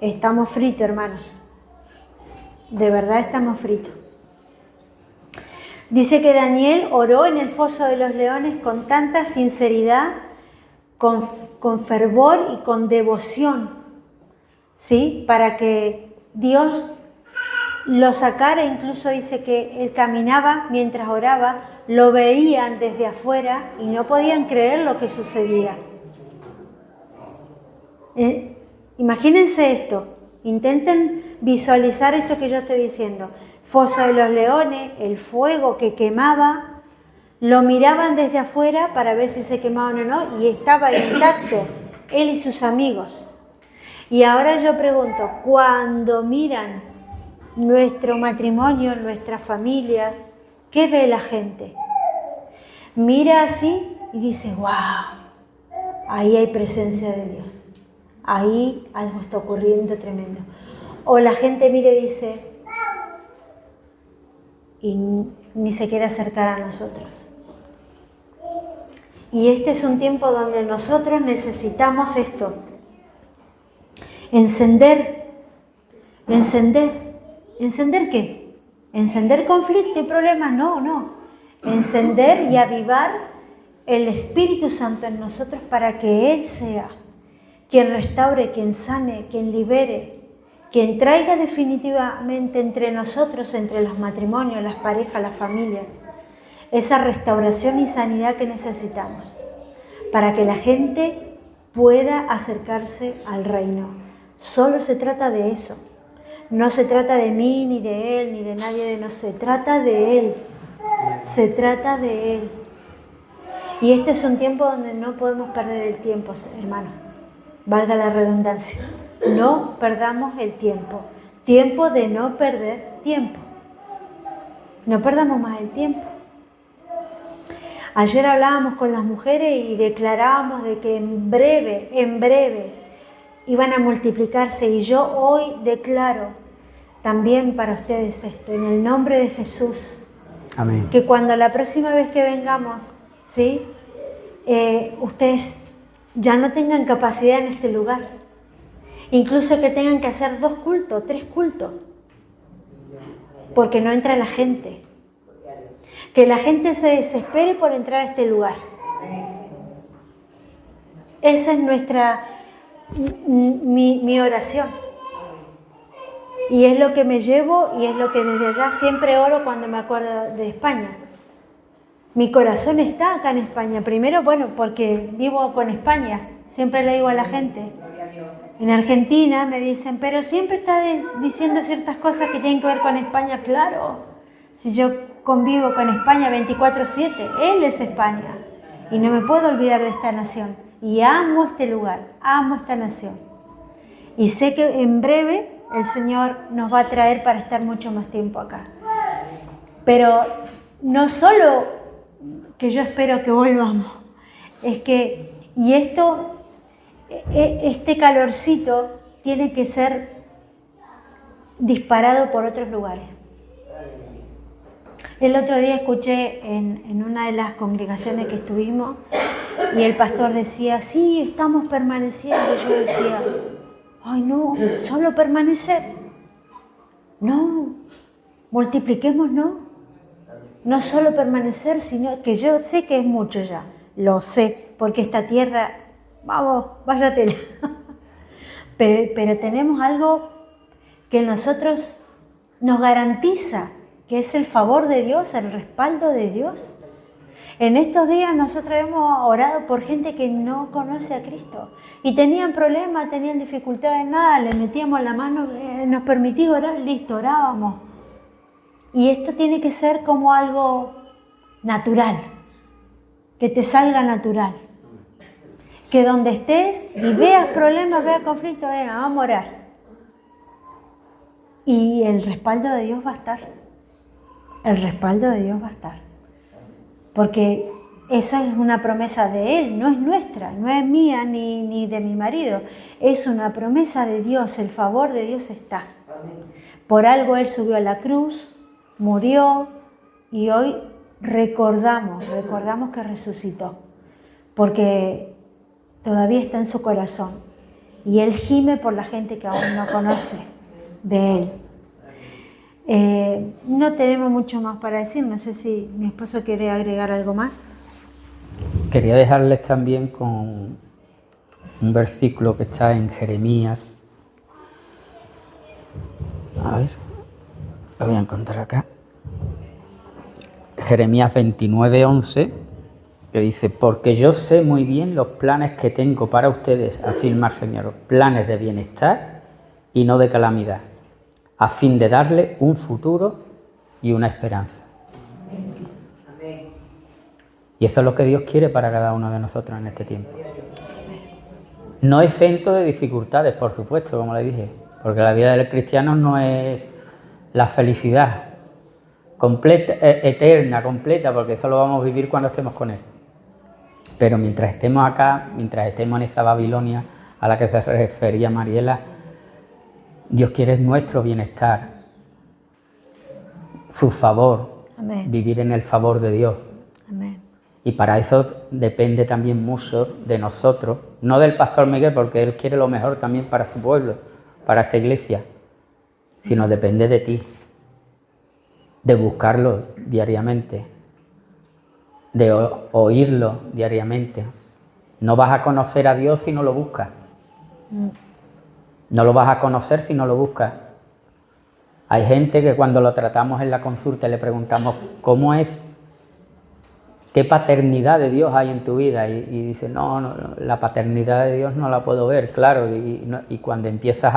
estamos fritos, hermanos. De verdad estamos fritos. Dice que Daniel oró en el foso de los leones con tanta sinceridad, con fervor y con devoción, ¿sí? Para que Dios lo sacara. Incluso dice que él caminaba mientras oraba, lo veían desde afuera y no podían creer lo que sucedía. Imagínense esto, intenten visualizar esto que yo estoy diciendo. Foso de los leones, el fuego que quemaba, lo miraban desde afuera para ver si se quemaban o no y estaba intacto, él y sus amigos. Y ahora yo pregunto, cuando miran nuestro matrimonio, nuestra familia, ¿qué ve la gente? Mira así y dice, wow, ahí hay presencia de Dios, ahí algo está ocurriendo tremendo. O la gente mira y dice, y ni se quiere acercar a nosotros. Y este es un tiempo donde nosotros necesitamos esto, encender qué, encender conflicto y problemas, no, encender y avivar el Espíritu Santo en nosotros para que Él sea quien restaure, quien sane, quien libere, quien traiga definitivamente entre nosotros, entre los matrimonios, las parejas, las familias, esa restauración y sanidad que necesitamos para que la gente pueda acercarse al reino. Solo se trata de eso. No se trata de mí, ni de él, ni de nadie de nosotros. Se trata de Él. Se trata de Él. Y este es un tiempo donde no podemos perder el tiempo, hermanos. Valga la redundancia. No perdamos el tiempo. Tiempo de no perder tiempo. No perdamos más el tiempo. Ayer hablábamos con las mujeres y declarábamos de que en breve iban a multiplicarse, y yo hoy declaro también para ustedes esto, en el nombre de Jesús. Amén. Que cuando la próxima vez que vengamos, ¿sí? Ustedes ya no tengan capacidad en este lugar, incluso que tengan que hacer 2 cultos, 3 cultos, porque no entra la gente. Que la gente se desespere por entrar a este lugar. Esa es mi oración. Y es lo que me llevo y es lo que desde allá siempre oro cuando me acuerdo de España. Mi corazón está acá en España. Primero, bueno, porque vivo con España. Siempre le digo a la gente. En Argentina me dicen, pero siempre está diciendo ciertas cosas que tienen que ver con España. Claro, si yo convivo con España 24/7, Él es España. Y no me puedo olvidar de esta nación. Y amo este lugar, amo esta nación. Y sé que en breve el Señor nos va a traer para estar mucho más tiempo acá. Pero no solo que yo espero que volvamos, es que, y este calorcito tiene que ser disparado por otros lugares. El otro día escuché en una de las congregaciones que estuvimos y el pastor decía, sí, estamos permaneciendo. Y yo decía, ay no, solo permanecer. No, multipliquemos, no solo permanecer, sino que yo sé que es mucho ya, lo sé, porque esta tierra, vamos, váyatela. Pero tenemos algo que nosotros nos garantiza, que es el favor de Dios, el respaldo de Dios. En estos días nosotros hemos orado por gente que no conoce a Cristo y tenían problemas, tenían dificultades, nada, le metíamos la mano, nos permitía orar, listo, orábamos. Y esto tiene que ser como algo natural, que te salga natural. Que donde estés y veas problemas, veas conflictos, venga, vamos a orar. Y el respaldo de Dios va a estar. El respaldo de Dios va a estar. Porque eso es una promesa de Él, no es nuestra, no es mía ni de mi marido. Es una promesa de Dios, el favor de Dios está. Por algo Él subió a la cruz, murió y hoy recordamos que resucitó. Porque todavía está en su corazón. y Él gime por la gente que aún no conoce de Él. No tenemos mucho más para decir, no sé si mi esposo quiere agregar algo más. Quería dejarles también con un versículo que está en Jeremías. A ver, lo voy a encontrar acá. Jeremías 29:11, que dice: porque yo sé muy bien los planes que tengo para ustedes, afirma el Señor, planes de bienestar y no de calamidad, a fin de darle un futuro y una esperanza. Y eso es lo que Dios quiere para cada uno de nosotros en este tiempo. No exento de dificultades, por supuesto, como le dije, porque la vida del cristiano no es la felicidad completa, eterna, completa, porque eso lo vamos a vivir cuando estemos con Él. Pero mientras estemos acá, mientras estemos en esa Babilonia a la que se refería Mariela, Dios quiere nuestro bienestar, su favor, Amén. vivir en el favor de Dios. Amén. Y para eso depende también mucho de nosotros, no del pastor Miguel, porque él quiere lo mejor también para su pueblo, para esta iglesia, sino depende de ti, de buscarlo diariamente, de oírlo diariamente. No vas a conocer a Dios si no lo buscas. No lo vas a conocer si no lo buscas. Hay gente que cuando lo tratamos en la consulta le preguntamos ¿cómo es? ¿Qué paternidad de Dios hay en tu vida? Y dice, no, la paternidad de Dios no la puedo ver, claro. Y cuando empiezas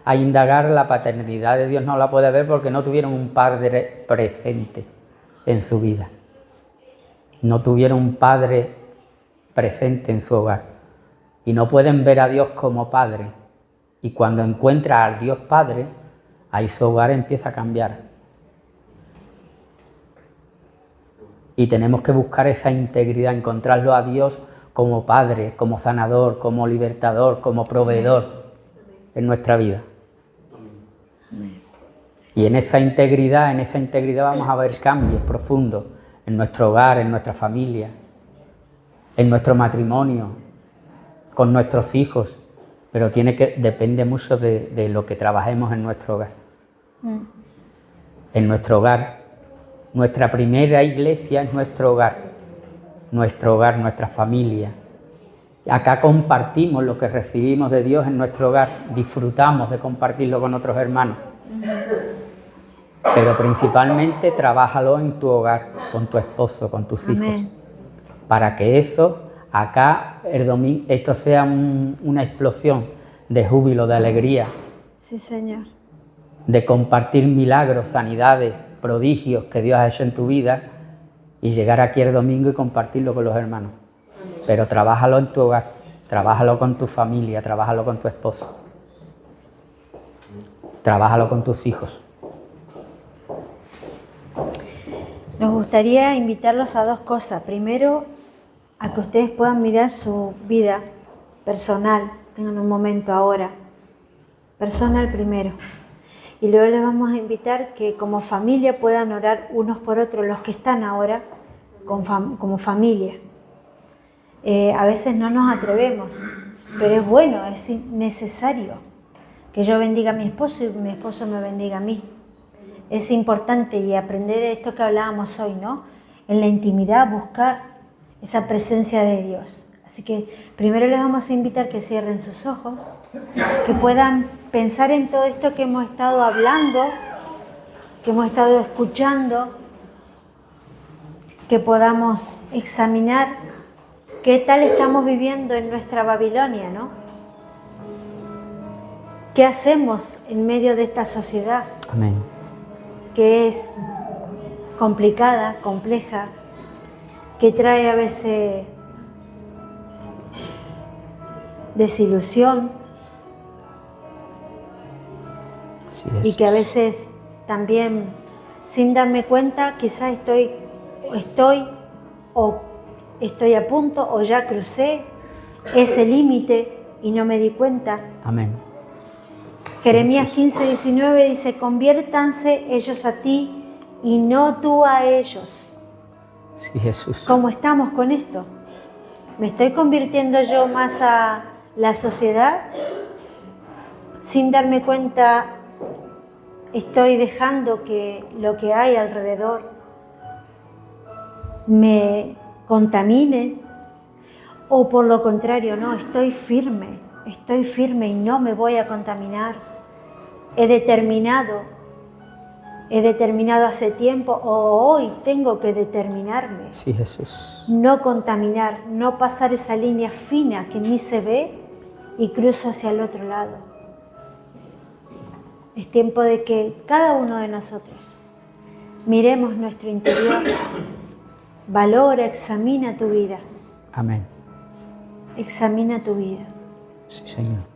a indagar, la paternidad de Dios no la puedes ver porque no tuvieron un padre presente en su vida. No tuvieron un padre presente en su hogar. Y no pueden ver a Dios como padre. Y cuando encuentras al Dios Padre, ahí su hogar empieza a cambiar. Y tenemos que buscar esa integridad, encontrarlo a Dios como Padre, como sanador, como libertador, como proveedor en nuestra vida. Y en esa integridad vamos a ver cambios profundos en nuestro hogar, en nuestra familia, en nuestro matrimonio, con nuestros hijos. Pero depende mucho de lo que trabajemos en nuestro hogar. En nuestro hogar. Nuestra primera iglesia es nuestro hogar, nuestra familia. Acá compartimos lo que recibimos de Dios en nuestro hogar, disfrutamos de compartirlo con otros hermanos. Pero principalmente trabájalo en tu hogar, con tu esposo, con tus hijos. Amén. Para que eso, acá, el domingo, esto sea una explosión de júbilo, de alegría. Sí, Señor. De compartir milagros, sanidades, prodigios que Dios ha hecho en tu vida y llegar aquí el domingo y compartirlo con los hermanos. Pero trabájalo en tu hogar, trabájalo con tu familia, trabájalo con tu esposo, trabájalo con tus hijos. Nos gustaría invitarlos a dos cosas. Primero, a que ustedes puedan mirar su vida personal, tengan un momento ahora, personal primero. Y luego les vamos a invitar que como familia puedan orar unos por otros, los que están ahora como familia. A veces no nos atrevemos, pero es bueno, es necesario que yo bendiga a mi esposo y mi esposo me bendiga a mí. Es importante y aprender esto que hablábamos hoy, ¿no? En la intimidad buscar esa presencia de Dios. Así que primero les vamos a invitar que cierren sus ojos, que puedan pensar en todo esto que hemos estado hablando, que hemos estado escuchando, que podamos examinar qué tal estamos viviendo en nuestra Babilonia, ¿no? ¿Qué hacemos en medio de esta sociedad? Amén. Que es complicada, compleja, que trae a veces desilusión. Y que a veces también, sin darme cuenta, quizás estoy a punto o ya crucé ese límite y no me di cuenta. Amén. Jeremías 15:19 dice, conviértanse ellos a ti y no tú a ellos. Sí, Jesús. ¿Cómo estamos con esto? ¿Me estoy convirtiendo yo más a la sociedad sin darme cuenta estoy dejando que lo que hay alrededor me contamine, o por lo contrario, no, estoy firme y no me voy a contaminar. He determinado hace tiempo, o hoy tengo que determinarme. Sí, Jesús. No contaminar, no pasar esa línea fina que ni se ve y cruzo hacia el otro lado. Es tiempo de que cada uno de nosotros miremos nuestro interior, valora, examina tu vida. Amén. Examina tu vida. Sí, Señor.